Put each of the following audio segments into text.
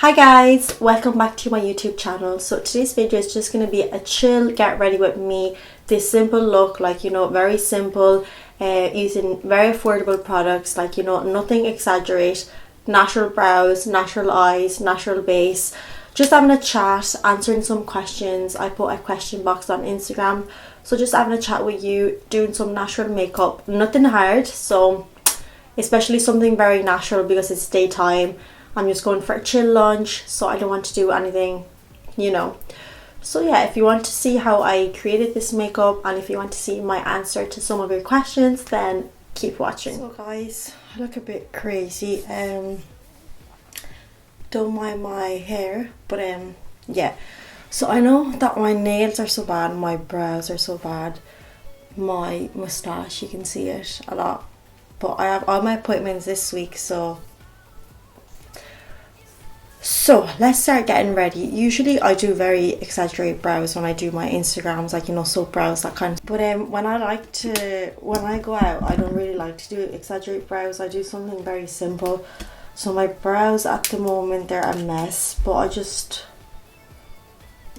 Hi guys, welcome back to my YouTube channel. So today's video is just going to be a chill get ready with me, this simple look, like very simple, using very affordable products, like nothing exaggerate, natural brows, natural eyes, natural base, just having a chat, answering some questions. I put a question box on Instagram, so just having a chat with you, doing some natural makeup, nothing hard, so especially something very natural because it's daytime. I'm just going for a chill lunch, so I don't want to do anything, So yeah, if you want to see how I created this makeup and if you want to see my answer to some of your questions, then keep watching. So guys, I look a bit crazy. Don't mind my hair, but yeah. So I know that my nails are so bad, my brows are so bad, my moustache, you can see it a lot. But I have all my appointments this week, so let's start getting ready. Usually I do very exaggerated brows when I do my Instagrams, like soap brows, that kind of. But when I go out, I don't really like to do exaggerated brows. I do something very simple. So my brows at the moment, they're a mess, but I just,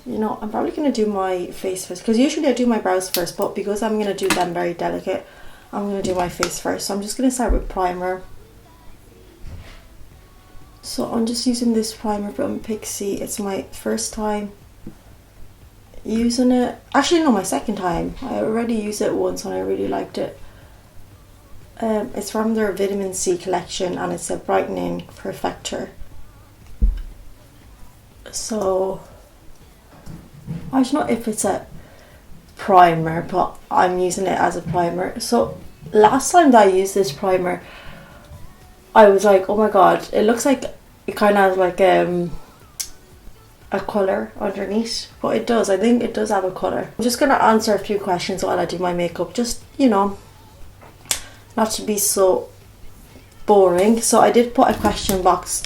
I'm probably gonna do my face first, because usually I do my brows first, but because I'm gonna do them very delicate, I'm gonna do my face first. So I'm just gonna start with primer. So I'm just using this primer from Pixie. It's my first time using it. Actually, no, my second time. I already used it once and I really liked it. It's from their vitamin C collection and it's a brightening perfector. So I don't know if it's a primer, but I'm using it as a primer. So last time that I used this primer, I was like, oh my god, it looks like it kind of has like a colour underneath, but it does. I think it does have a colour. I'm just going to answer a few questions while I do my makeup, just not to be so boring. So I did put a question box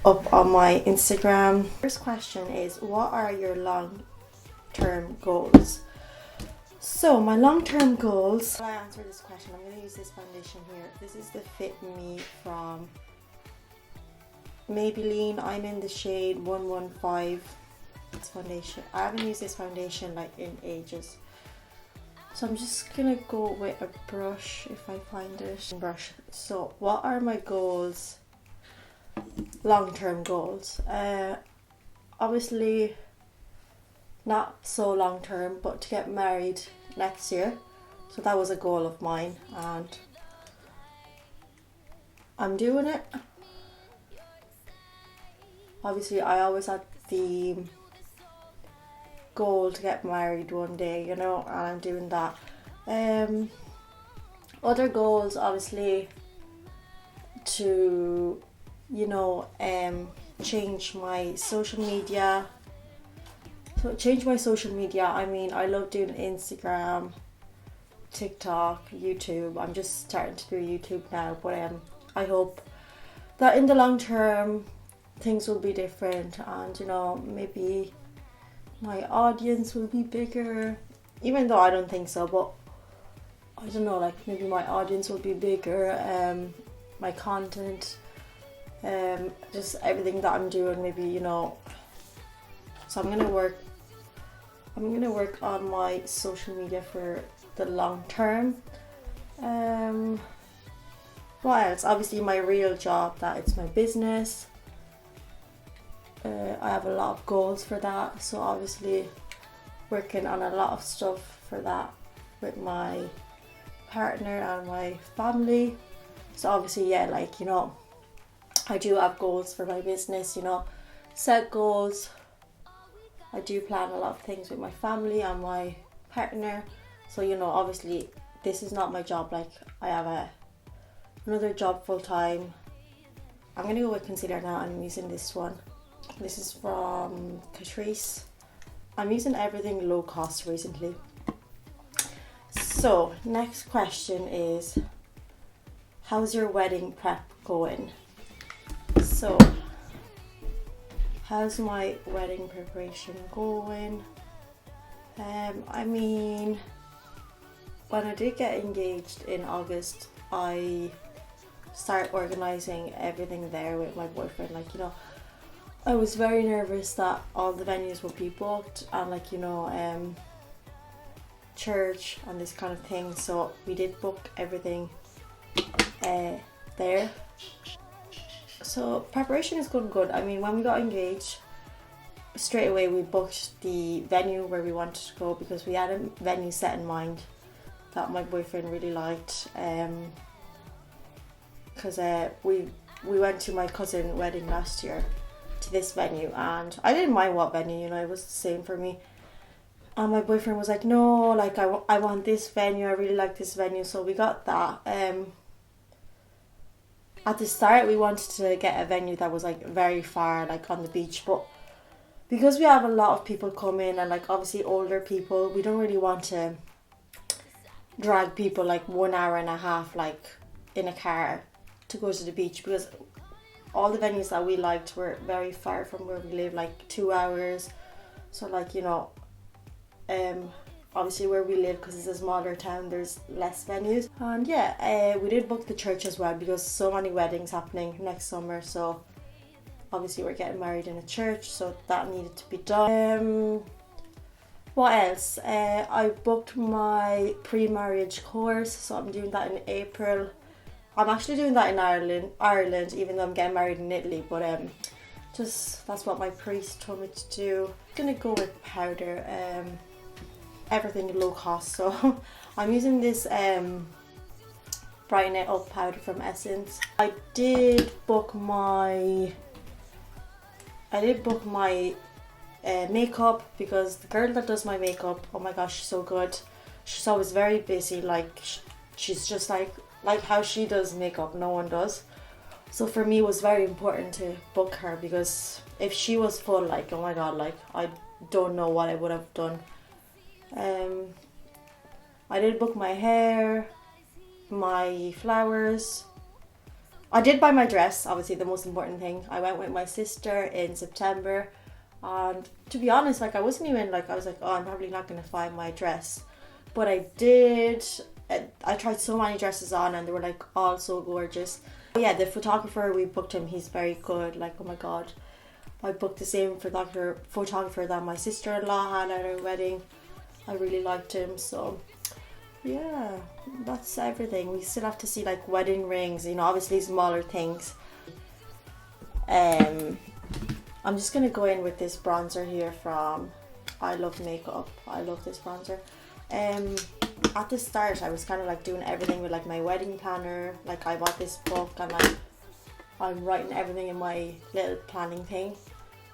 up on my Instagram. First question is, what are your long-term goals? So my long-term goals, while I answer this question, I'm going to use this foundation here. This is the Fit Me from Maybelline. I'm in the shade 115. This foundation, I haven't used this foundation like in ages. So I'm just going to go with a brush if I find it. Brush. So what are my goals? Long-term goals. Obviously not so long term, but to get married next year. So that was a goal of mine and I'm doing it. Obviously I always had the goal to get married one day, and I'm doing that. Other goals, obviously, to change my social media. So change my social media, I mean, I love doing Instagram, TikTok, YouTube. I'm just starting to do YouTube now, but I hope that in the long term things will be different, and maybe my audience will be bigger, even though I don't think so, but I don't know, like maybe my audience will be bigger, my content, just everything that I'm doing, maybe so I'm gonna work on my social media for the long term. What else? Obviously my real job, that it's my business. I have a lot of goals for that, so obviously working on a lot of stuff for that with my partner and my family. So obviously, yeah, like I do have goals for my business, set goals. I do plan a lot of things with my family and my partner. So obviously this is not my job, like I have another job full time. I'm gonna go with concealer now. I'm using this one. This is from CHEERZ. I'm using everything low cost recently. So next question is, how's your wedding prep going? So how's my wedding preparation going? I mean, when I did get engaged in August, I started organizing everything there with my boyfriend, like I was very nervous that all the venues would be booked and like, you know, church and this kind of thing, so we did book everything there. So preparation is going good. I mean, when we got engaged, straight away we booked the venue where we wanted to go because we had a venue set in mind that my boyfriend really liked, because we went to my cousin's wedding last year to this venue and I didn't mind what venue, you know, it was the same for me. And my boyfriend was like, no, like I want this venue, I really like this venue, so we got that. At the start we wanted to get a venue that was like very far, like on the beach, but because we have a lot of people coming and like obviously older people, we don't really want to drag people like 1 hour and a half like in a car to go to the beach, because all the venues that we liked were very far from where we live, like 2 hours. So like, you know, obviously where we live, because it's a smaller town, there's less venues. And yeah, we did book the church as well because so many weddings happening next summer, so obviously we're getting married in a church, so that needed to be done. What else? I booked my pre-marriage course, so I'm doing that in April. I'm actually doing that in Ireland, even though I'm getting married in Italy, but just that's what my priest told me to do. I'm gonna go with powder, everything low cost, so I'm using this Brighten It Up powder from Essence. I did book my makeup because the girl that does my makeup, oh my gosh, she's so good. She's always very busy, like she's just like how she does makeup, no one does. So for me it was very important to book her, because if she was full, like, oh my god, like I don't know what I would have done. I did book my hair, my flowers. I did buy my dress, obviously the most important thing. I went with my sister in September, and to be honest, like I wasn't even like, I was like, oh, I'm probably not going to find my dress, but I did. I tried so many dresses on and they were like all so gorgeous. Yeah, the photographer, we booked him, he's very good, like oh my god. I booked the same photographer that my sister-in-law had at her wedding. I really liked him, so yeah, that's everything. We still have to see like wedding rings, you know, obviously smaller things. I'm just gonna go in with this bronzer here from I Love Makeup. I love this bronzer. At the start I was kind of like doing everything with like my wedding planner, like I bought this book and like I'm writing everything in my little planning thing,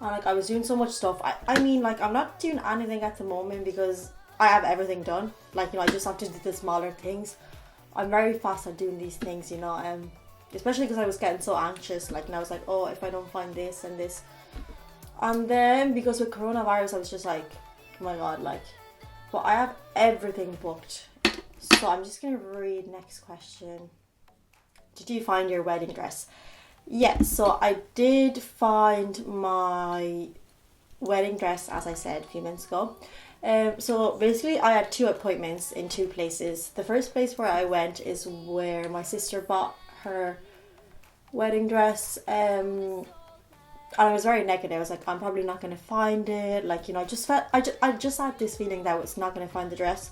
and like I was doing so much stuff. I mean, like I'm not doing anything at the moment because I have everything done, like, you know, I just have to do the smaller things. I'm very fast at doing these things, you know, especially because I was getting so anxious, like, and I was like, oh, if I don't find this and this, and then because with coronavirus I was just like, oh my god, like, but I have everything booked. So I'm just gonna read next question. Did you find your wedding dress? Yeah, so I did find my wedding dress, as I said a few minutes ago. So basically I had 2 appointments in 2 places. The first place where I went is where my sister bought her wedding dress, and I was very negative. I was like, I'm probably not going to find it, like, you know, I just had this feeling that I was not going to find the dress.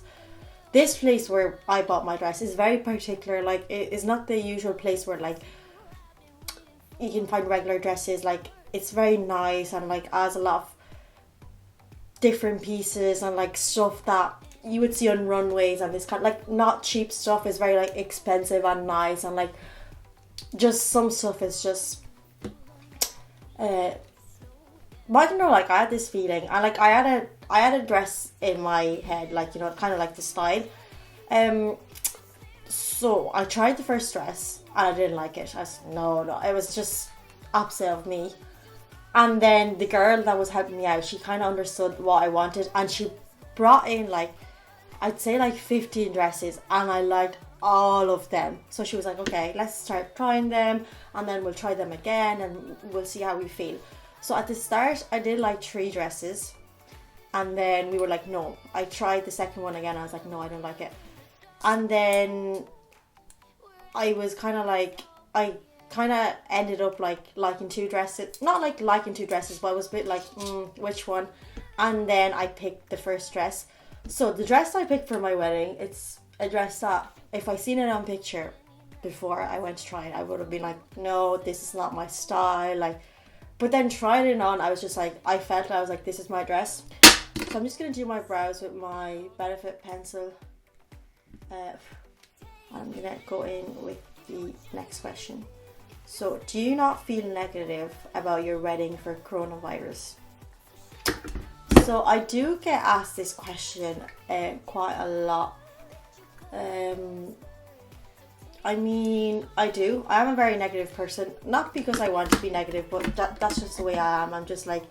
This place where I bought my dress is very particular, like it is not the usual place where like you can find regular dresses. Like it's very nice and like has a lot of different pieces and like stuff that you would see on runways, and this kind of like not cheap stuff, is very like expensive and nice, and like just some stuff is just but I don't know, like I had this feeling, and like I had a dress in my head, like, you know, kind of like the style. So I tried the first dress and I didn't like it. I said, no, it was just opposite of me. And then the girl that was helping me out, she kind of understood what I wanted, and she brought in like, I'd say like 15 dresses, and I liked all of them. So she was like, okay, let's start trying them, and then we'll try them again and we'll see how we feel. So at the start I did like 3 dresses, and then we were like, no. I tried the second one again, I was like, no, I don't like it. And then I was kind of like, I kind of ended up like liking two dresses. Not like liking two dresses, but I was a bit like, which one? And then I picked the first dress. So the dress I picked for my wedding, it's a dress that if I seen it on picture before I went to try it, I would have been like, no, this is not my style. Like, but then trying it on, I was just like, I was like, this is my dress. So I'm just gonna do my brows with my Benefit pencil. I'm gonna go in with the next question. So, do you not feel negative about your wedding for coronavirus? So I do get asked this question quite a lot. I mean, I do. I am a very negative person. Not because I want to be negative, but that's just the way I am. I'm just like,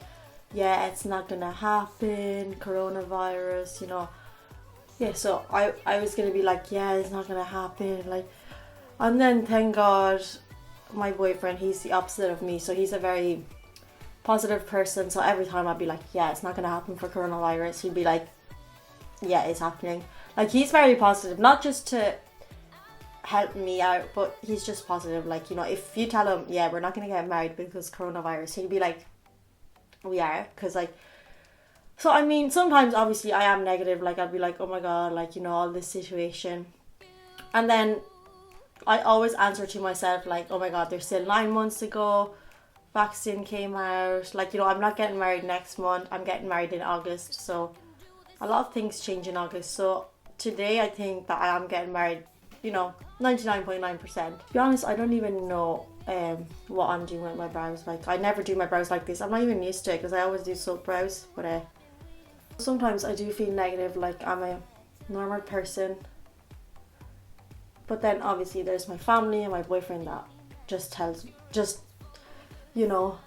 yeah, it's not gonna happen, coronavirus, you know. Yeah, so I was gonna be like, yeah, it's not gonna happen, like, and then thank God my boyfriend, he's the opposite of me, so he's a very positive person. So every time I'd be like, yeah, it's not gonna happen for coronavirus, he'd be like, yeah, it's happening. Like, he's very positive, not just to help me out, but he's just positive. Like, you know, if you tell him, yeah, we're not gonna get married because coronavirus, he'd be like, we are, because like, so I mean, sometimes obviously I am negative, like I'd be like, oh my god, like, you know, all this situation, and then I always answer to myself like, oh my god, there's still 9 months to go, vaccine came out, like, you know, I'm not getting married next month, I'm getting married in August, so a lot of things change in August. So today I think that I am getting married, you know, 99.9%. To be honest, I don't even know what I'm doing with my brows. Like, I never do my brows like this. I'm not even used to it because I always do soap brows, but sometimes I do feel negative, like I'm a normal person. But then obviously there's my family and my boyfriend that just, you know,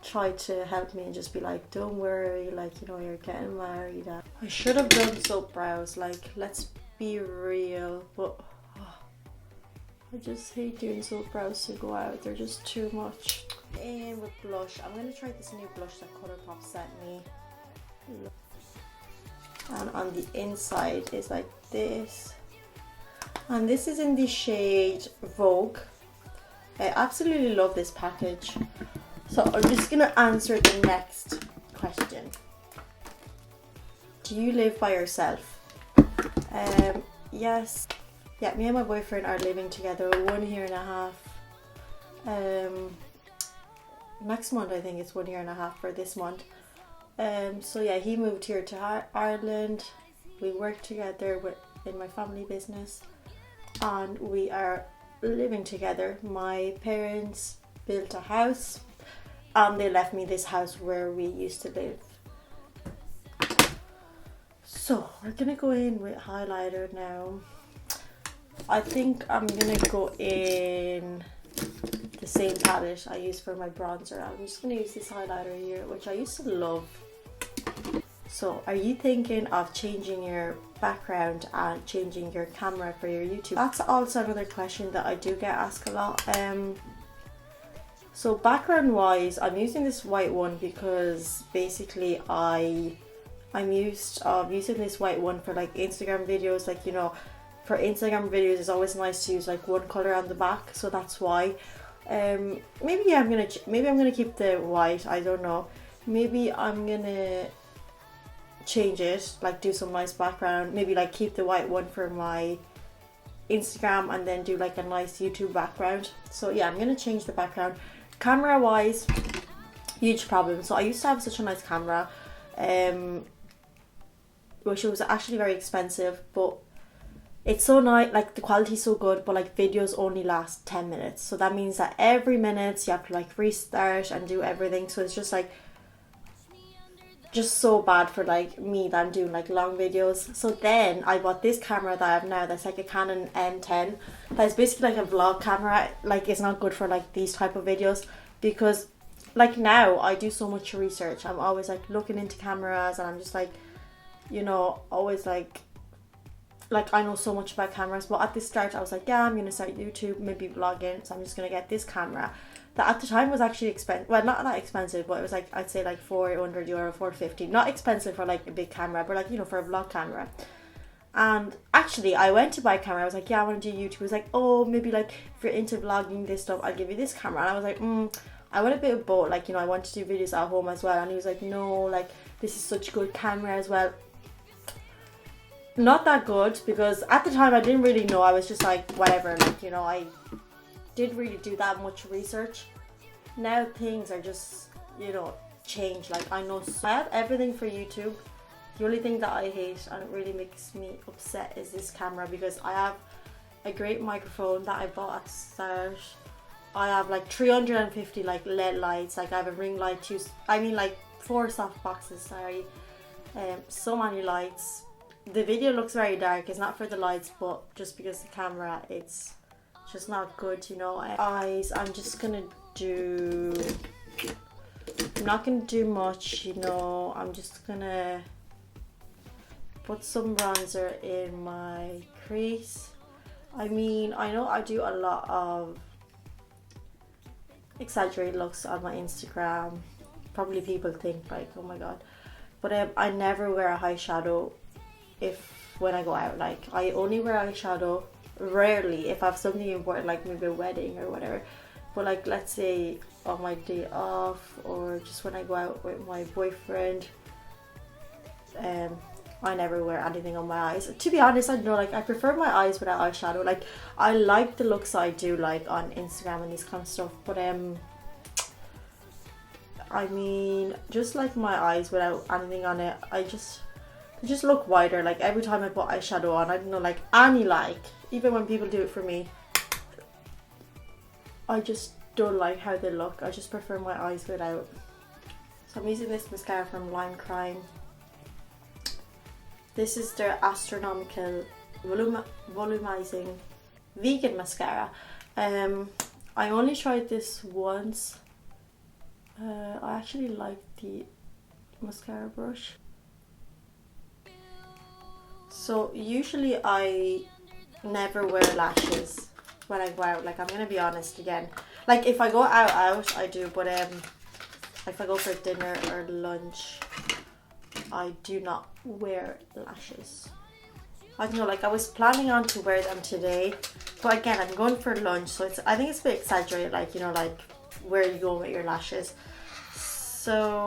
try to help me and just be like, don't worry, like, you know, you're getting married. I should have done soap brows, like, let's be real, but I just hate doing soap brows to go out. They're just too much. And with blush, I'm going to try this new blush that ColourPop sent me. And on the inside is like this. And this is in the shade Vogue. I absolutely love this package. So I'm just going to answer the next question. Do you live by yourself? Yes. Yeah, me and my boyfriend are living together 1.5 years. Next month I think it's 1.5 years for this month. So yeah, he moved here to Ireland. We work together in my family business, and we are living together. My parents built a house, and they left me this house where we used to live. So we're gonna go in with highlighter now. I think I'm gonna go in the same palette I use for my bronzer. I'm just gonna use this highlighter here, which I used to love. So, are you thinking of changing your background and changing your camera for your YouTube? That's also another question that I do get asked a lot. So background wise, I'm using this white one because basically I'm used using this white one for like Instagram videos. Like, you know, for Instagram videos it's always nice to use like one color on the back, so that's why. Maybe I'm gonna keep the white, I don't know. Maybe I'm gonna change it, like do some nice background, maybe like keep the white one for my Instagram and then do like a nice YouTube background. So yeah, I'm gonna change the background. Camera wise, huge problem. So I used to have such a nice camera, which was actually very expensive, but it's so nice, like the quality is so good, but like videos only last 10 minutes. So that means that every minute you have to like restart and do everything. So it's just like, just so bad for like me that I'm doing like long videos. So then I bought this camera that I have now, that's like a Canon M10. That's basically like a vlog camera. Like, it's not good for like these type of videos, because like now I do so much research. I'm always like looking into cameras, and I'm just like, you know, always like I know so much about cameras. But at the start I was like, yeah, I'm gonna start YouTube, maybe vlogging, so I'm just gonna get this camera that at the time was actually expensive. Well, not that expensive, but it was like, I'd say like €400, €450. Not expensive for like a big camera, but like, you know, for a vlog camera. And actually, I went to buy a camera. I was like, yeah, I want to do YouTube. He was like, oh, maybe like if you're into vlogging this stuff, I'll give you this camera. And I was like, I want a bit of both. Like, you know, I want to do videos at home as well. And he was like, no, like this is such a good camera as well. Not that good, because at the time I didn't really know. I was just like, whatever, like, you know, I didn't really do that much research. Now things are just, you know, change. Like, I know, so I have everything for YouTube. The only thing that I hate and it really makes me upset is this camera, because I have a great microphone that I bought at the start. I have like 350 like LED lights, like I have a ring light too, I mean like 4 soft boxes, sorry. So many lights. The video looks very dark. It's not for the lights, but just because the camera, it's just not good, you know. Eyes, I'm just gonna do, I'm not gonna do much, you know. I'm just gonna put some bronzer in my crease. I mean, I know I do a lot of exaggerated looks on my Instagram. Probably people think like, oh my god, but I never wear a eyeshadow when I go out. Like, I only wear eyeshadow rarely if I have something important, like maybe a wedding or whatever. But like, let's say on my day off, or just when I go out with my boyfriend, I never wear anything on my eyes. To be honest, I know, like, I prefer my eyes without eyeshadow. Like, I like the looks I do like on Instagram and this kind of stuff, but I mean, just like my eyes without anything on it, they just look wider. Like, every time I put eyeshadow on, I don't know, like, even when people do it for me, I just don't like how they look. I just prefer my eyes without. So I'm using this mascara from Lime Crime. This is their astronomical volumizing vegan mascara. I only tried this once. I actually like the mascara brush. So usually I never wear lashes when I go out. Like, I'm gonna be honest again. Like, if I go out I do, but if I go for dinner or lunch, I do not wear lashes. I don't know, like, I was planning on to wear them today, but again, I'm going for lunch, so I think it's a bit exaggerated, like, you know, like, where you go with your lashes. So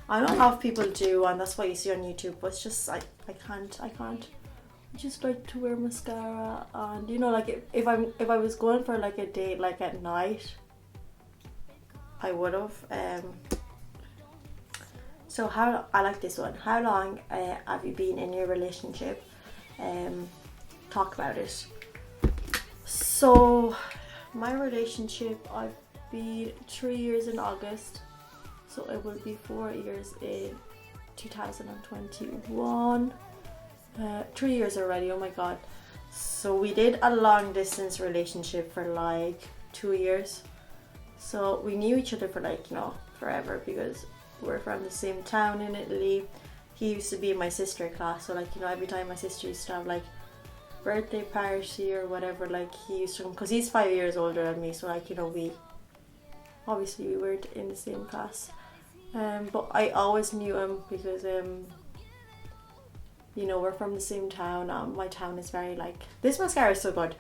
I know a lot of people do, and that's what you see on YouTube, but it's just, I can't. I just like to wear mascara, and you know, like, if I was going for like a date, like at night, I would have. So I like this one. How long have you been in your relationship? Talk about it. So my relationship, I've been 3 years in August, so it will be 4 years in 2021. 3 years already, oh my god. So we did a long distance relationship for like 2 years. So we knew each other for like, you know, forever, because we're from the same town in Italy. He used to be in my sister class, so like, you know, every time my sister used to have like birthday party or whatever, like, he used to come, because he's 5 years older than me, so like, you know, we weren't in the same class. But I always knew him because you know, we're from the same town. My town is very, like, this mascara is so good.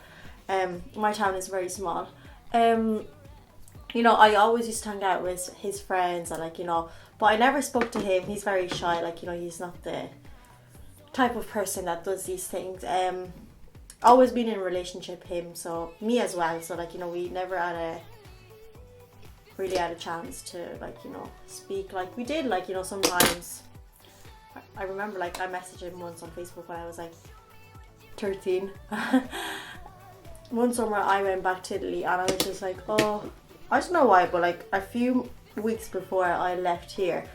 My town is very small. You know, I always used to hang out with his friends and, like, you know, but I never spoke to him. He's very shy, like, you know, he's not the type of person that does these things. Always been in a relationship, him, so me as well. So like, you know, we never really had a chance to, like, you know, speak like we did, like, you know, sometimes. I remember, like, I messaged him once on Facebook when I was like 13. One summer I went back to Italy and I was just like, oh, I don't know why, but like a few weeks before I left here,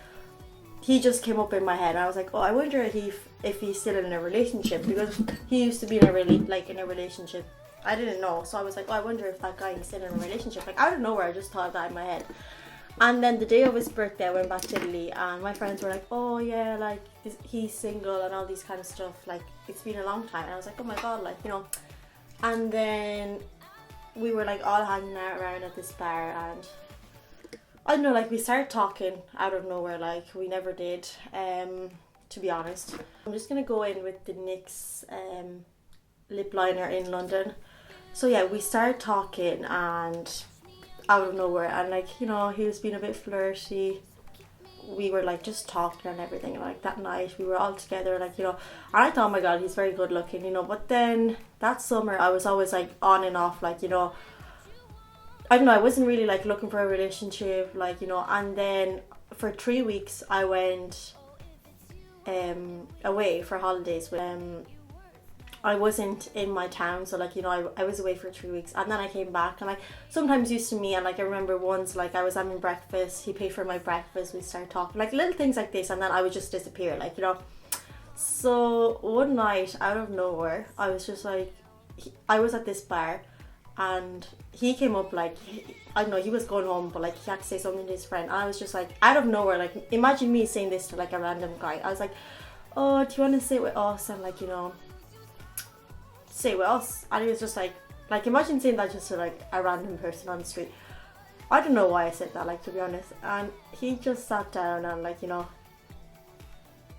he just came up in my head and I was like, oh, I wonder if he's still in a relationship, because he used to be in a relationship. I didn't know, so I was like, oh, I wonder if that guy is still in a relationship. Like, out of nowhere, I just thought that in my head. And then the day of his birthday, I went back to Italy and my friends were like, oh yeah, like, he's single and all these kind of stuff. Like, it's been a long time. And I was like, oh my god, like, you know. And then we were like all hanging out around at this bar and I don't know, like, we started talking out of nowhere, like we never did. to be honest. I'm just gonna go in with the NYX lip liner in London. So yeah, we started talking and out of nowhere, and like, you know, he was being a bit flirty. We were like just talking and everything. Like that night we were all together, like, you know, and I thought, oh my god, he's very good looking, you know. But then that summer I was always like on and off, like, you know, I don't know, I wasn't really like looking for a relationship, like, you know. And then for 3 weeks I went away for holidays with I wasn't in my town, so like, you know, I was away for 3 weeks, and then I came back, and like sometimes used to me, and like I remember once, like I was having breakfast, he paid for my breakfast, we started talking, like little things like this, and then I would just disappear, like, you know. So one night out of nowhere, I was just like, I was at this bar, and he came up, like, I don't know, he was going home, but like he had to say something to his friend, and I was just like, out of nowhere, like imagine me saying this to like a random guy. I was like, oh, do you want to sit with us, and like, you know, say with us. And he was just like imagine saying that just to like a random person on the street. I don't know why I said that, like, to be honest. And he just sat down and like, you know,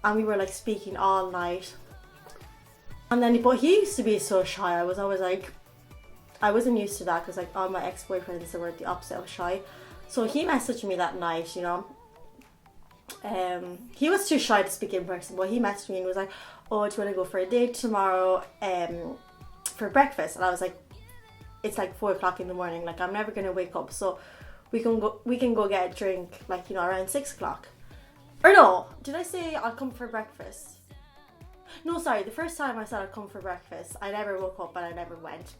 and we were like speaking all night. And then, but he used to be so shy. I was always like, I wasn't used to that, because like all my ex-boyfriends were the opposite of shy. So he messaged me that night, you know. He was too shy to speak in person, but he messaged me and was like, oh, do you want to go for a date tomorrow for breakfast? And I was like, it's like 4 o'clock in the morning, like I'm never gonna wake up, so we can go get a drink, like, you know, around 6 o'clock. Or no, did I say I'll come for breakfast? No, sorry, the first time I said I'd come for breakfast, I never woke up and I never went.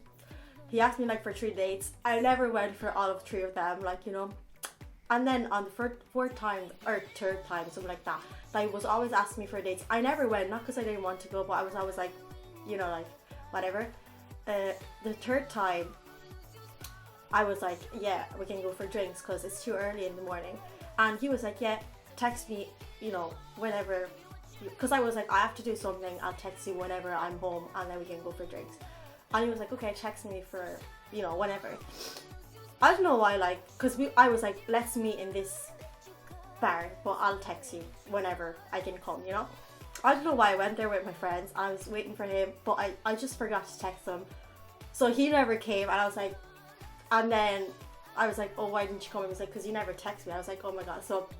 He asked me like for 3 dates, I never went for all of 3 of them, like, you know. And then on the fourth time or third time, something like that, he was always asking me for dates. I never went, not because I didn't want to go, but I was always like, you know, like whatever. The third time I was like, yeah, we can go for drinks because it's too early in the morning. And he was like, yeah, text me, you know, whenever, because I was like, I have to do something, I'll text you whenever I'm home, and then we can go for drinks. And he was like, okay, text me for, you know, whenever. I don't know why, like, because I was like, let's meet in this bar, but I'll text you whenever I can come, you know. I don't know why I went there with my friends. I was waiting for him, but I just forgot to text him. So he never came, and I was like, and then I was like, oh, why didn't you come? He was like, because you never text me. I was like, oh my god. So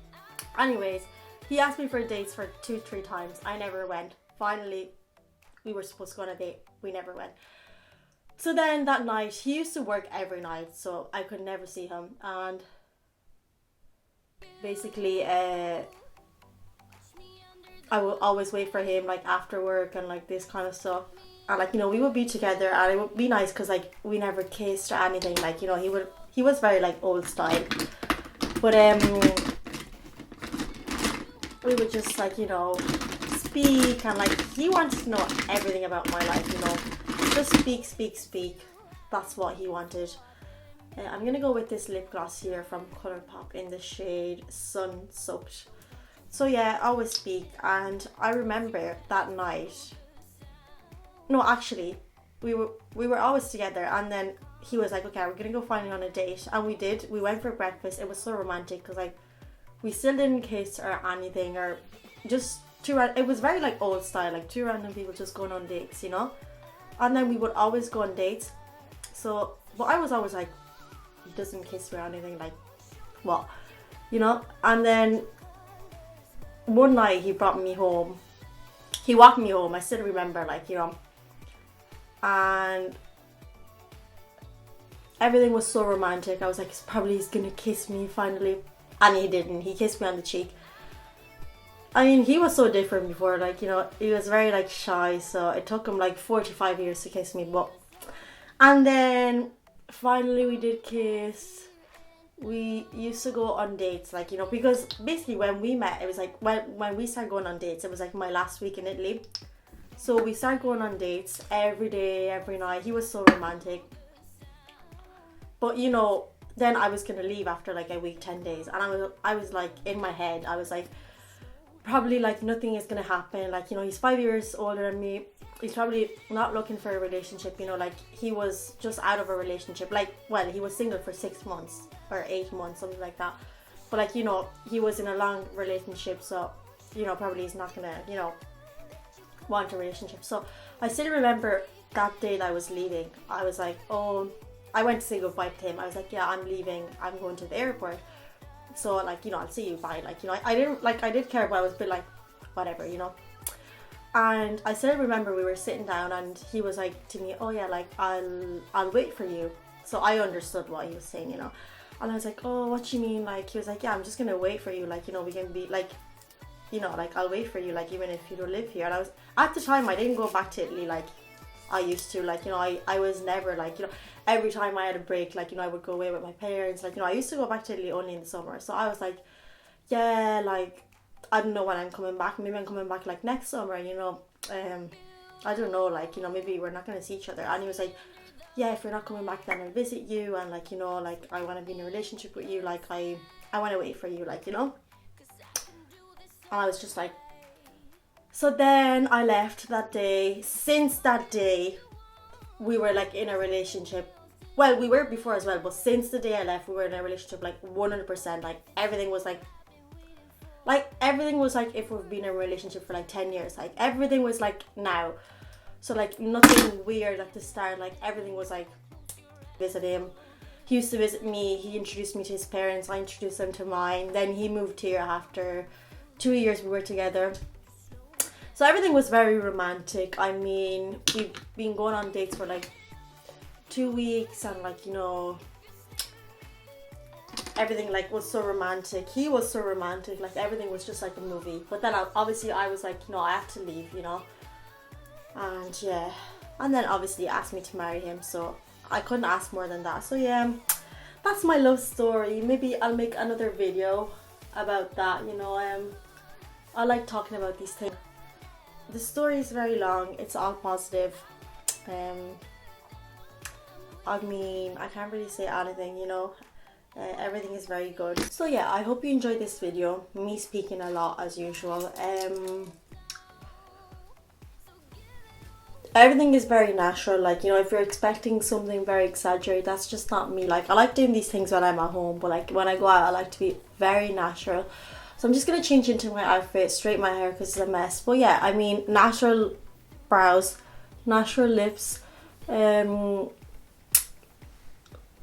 anyways, he asked me for dates for 2-3 times. I never went. Finally, we were supposed to go on a date. We never went. So then that night, he used to work every night, so I could never see him. And basically, I would always wait for him, like, after work and, like, this kind of stuff. And, like, you know, we would be together, and it would be nice because, like, we never kissed or anything. Like, you know, he was very, like, old style. But, we would just, like, you know, speak, and, like, he wanted to know everything about my life, you know. Just speak. That's what he wanted. I'm gonna go with this lip gloss here from ColourPop in the shade Sun Soaked. So yeah, I always speak. And I remember that night, no, actually, we were always together, and then he was like, okay, we're gonna go finally on a date. And we did. We went for breakfast. It was so romantic because, like, we still didn't kiss or anything, or just it was very, like, old style, like 2 random people just going on dates, you know. And then we would always go on dates. So, but I was always like, he doesn't kiss me or anything, like, what? You know? And then one night he brought me home. He walked me home. I still remember, like, you know. And everything was so romantic. I was like, he's gonna kiss me finally. And he didn't. He kissed me on the cheek. I mean, he was so different before, like, you know, he was very, like, shy, so it took him, like, 45 years to kiss me, but, and then, finally, we did kiss. We used to go on dates, like, you know, because, basically, when we met, it was, like, when we started going on dates, it was, like, my last week in Italy, so we started going on dates every day, every night. He was so romantic, but, you know, then I was gonna leave after, like, a week, 10 days, and I was, like, in my head, I was, like, probably, like, nothing is gonna happen, like, you know, he's 5 years older than me, he's probably not looking for a relationship, you know, like, he was just out of a relationship, like, well, he was single for 6 months or 8 months, something like that, but, like, you know, he was in a long relationship, so you know, probably is not gonna, you know, want a relationship. So I still remember that day that I was leaving, I was like, oh, I went to say goodbye to him. I was like, yeah, I'm leaving, I'm going to the airport, so like, you know, I'll see you, bye. Like, you know, I didn't, like, I did care, but I was a bit like, whatever, you know. And I still remember we were sitting down and he was like to me, oh yeah, like, I'll wait for you. So I understood what he was saying, you know. And I was like, oh, what do you mean? Like, he was like, yeah, I'm just gonna wait for you, like, you know, we can be like, you know, like, I'll wait for you, like, even if you don't live here. And I was, at the time, I didn't go back to Italy like I used to, like, you know, I was never like, you know, every time I had a break, like, you know, I would go away with my parents, like, you know, I used to go back to Italy only in the summer. So I was like, yeah, like, I don't know when I'm coming back, maybe I'm coming back like next summer, you know, I don't know, like, you know, maybe we're not going to see each other. And he was like, yeah, if you're not coming back, then I'll visit you, and like, you know, like, I want to be in a relationship with you, like, I want to wait for you, like, you know. And I was just like, so then I left that day. Since that day, we were like in a relationship. Well, we were before as well, but since the day I left, we were in a relationship like 100%. Like, everything was like everything was like if we've been in a relationship for like 10 years. Like, everything was like now. So like, nothing weird at the start. Like, everything was like, visit him. He used to visit me. He introduced me to his parents. I introduced them to mine. Then he moved here after 2 years we were together. So everything was very romantic. I mean, we've been going on dates for like 2 weeks, and like, you know, everything like was so romantic. He was so romantic. Like, everything was just like a movie. But then obviously I was like, no, I have to leave, you know. And yeah, and then obviously he asked me to marry him, so I couldn't ask more than that. So yeah, that's my love story. Maybe I'll make another video about that, you know. I like talking about these things. The story is very long. It's all positive. I mean, I can't really say anything, you know. Everything is very good. So yeah, I hope you enjoyed this video. Me speaking a lot as usual. Everything is very natural. Like, you know, if you're expecting something very exaggerated, that's just not me. Like, I like doing these things when I'm at home, but like when I go out, I like to be very natural. So I'm just going to change into my outfit, straighten my hair because it's a mess. But yeah, I mean, natural brows, natural lips, no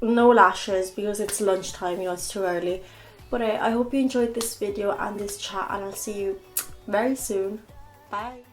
lashes because it's lunchtime, you know, it's too early. But I hope you enjoyed this video and this chat, and I'll see you very soon. Bye.